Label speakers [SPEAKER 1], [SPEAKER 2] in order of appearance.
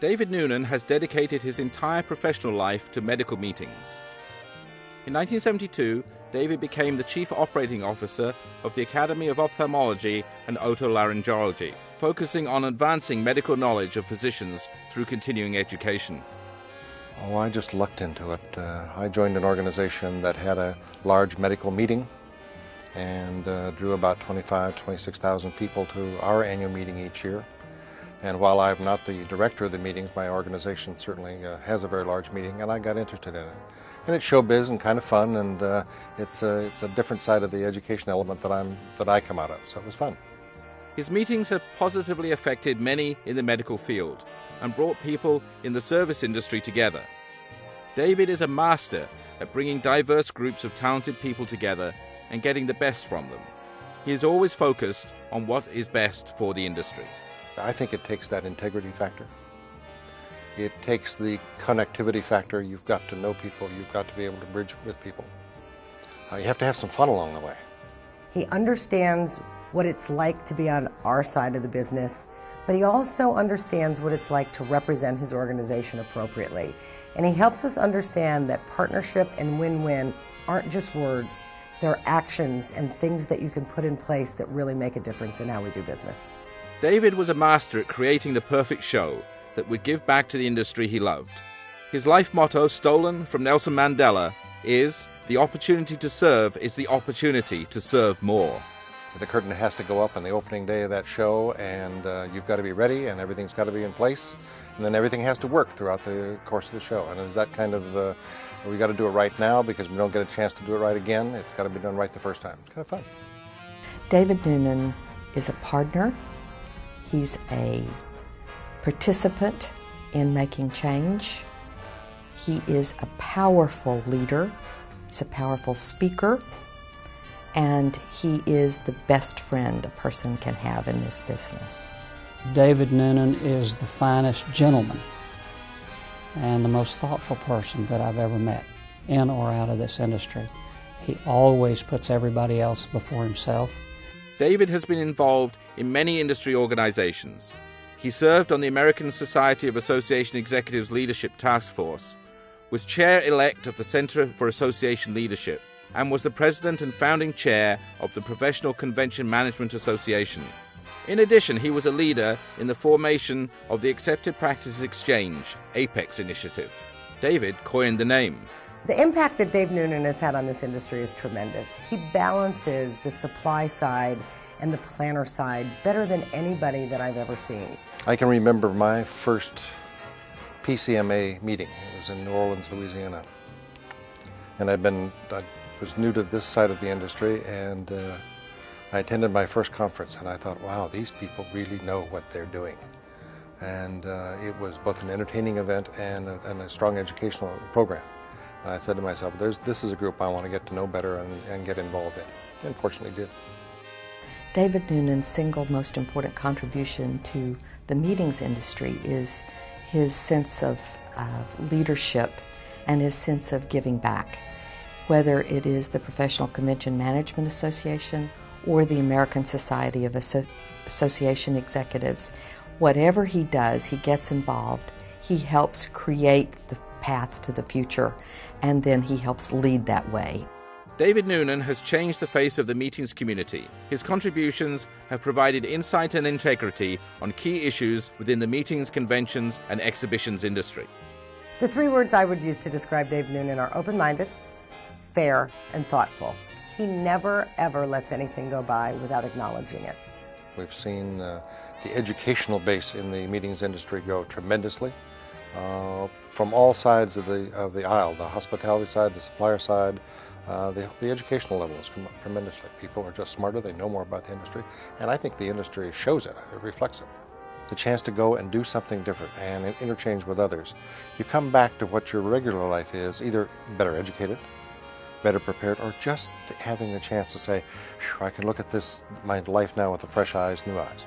[SPEAKER 1] David Noonan has dedicated his entire professional life to medical meetings. In 1972, David became the Chief Operating Officer of the Academy of Ophthalmology and Otolaryngology, focusing on advancing medical knowledge of physicians through continuing education.
[SPEAKER 2] Oh, I just lucked into it. I joined an organization that had a large medical meeting and drew about 26,000 people to our annual meeting each year. And while I'm not the director of the meetings, my organization certainly has a very large meeting, and I got interested in it. And it's showbiz and kind of fun, and it's a different side of the education element that I come out of, so it was fun.
[SPEAKER 1] His meetings have positively affected many in the medical field and brought people in the service industry together. David is a master at bringing diverse groups of talented people together and getting the best from them. He is always focused on what is best for the industry.
[SPEAKER 2] I think it takes that integrity factor. It takes the connectivity factor. You've got to know people. You've got to be able to bridge with people. You have to have some fun along the way.
[SPEAKER 3] He understands what it's like to be on our side of the business, but he also understands what it's like to represent his organization appropriately. And he helps us understand that partnership and win-win aren't just words. They're actions and things that you can put in place that really make a difference in how we do business.
[SPEAKER 1] David was a master at creating the perfect show that would give back to the industry he loved. His life motto, stolen from Nelson Mandela, is, "The opportunity to serve is the opportunity to serve more."
[SPEAKER 2] The curtain has to go up on the opening day of that show, and you've got to be ready, and everything's got to be in place, and then everything has to work throughout the course of the show. And it's that kind of, we got to do it right now because we don't get a chance to do it right again. It's got to be done right the first time. It's kind of fun.
[SPEAKER 4] David Noonan is a partner. He's a participant in making change. He is a powerful leader. He's a powerful speaker. And he is the best friend a person can have in this business.
[SPEAKER 5] David Noonan is the finest gentleman and the most thoughtful person that I've ever met in or out of this industry. He always puts everybody else before himself.
[SPEAKER 1] David has been involved in many industry organizations. He served on the American Society of Association Executives Leadership Task Force, was chair-elect of the Center for Association Leadership, and was the president and founding chair of the Professional Convention Management Association. In addition, he was a leader in the formation of the Accepted Practices Exchange, APEX initiative. David coined the name.
[SPEAKER 3] The impact that Dave Noonan has had on this industry is tremendous. He balances the supply side and the planner side better than anybody that I've ever seen.
[SPEAKER 2] I can remember my first PCMA meeting. It was in New Orleans, Louisiana. And I was new to this side of the industry, and I attended my first conference, and I thought, wow, these people really know what they're doing. And it was both an entertaining event and a strong educational program. And I said to myself, this is a group I want to get to know better and get involved in. And fortunately did.
[SPEAKER 4] David Noonan's single most important contribution to the meetings industry is his sense of leadership and his sense of giving back. Whether it is the Professional Convention Management Association or the American Society of Association Executives, whatever he does, he gets involved. He helps create the path to the future, and then he helps lead that way.
[SPEAKER 1] David Noonan has changed the face of the meetings community. His contributions have provided insight and integrity on key issues within the meetings, conventions, and exhibitions industry.
[SPEAKER 3] The three words I would use to describe Dave Noonan are open-minded, fair, and thoughtful. He never, ever lets anything go by without acknowledging it.
[SPEAKER 2] We've seen the educational base in the meetings industry grow tremendously from all sides of the aisle, the hospitality side, the supplier side. The educational level has come up tremendously. People are just smarter, they know more about the industry, and I think the industry shows it, it reflects it. The chance to go and do something different and interchange with others. You come back to what your regular life is, either better educated, better prepared, or just having the chance to say, I can look at my life now with fresh eyes, new eyes.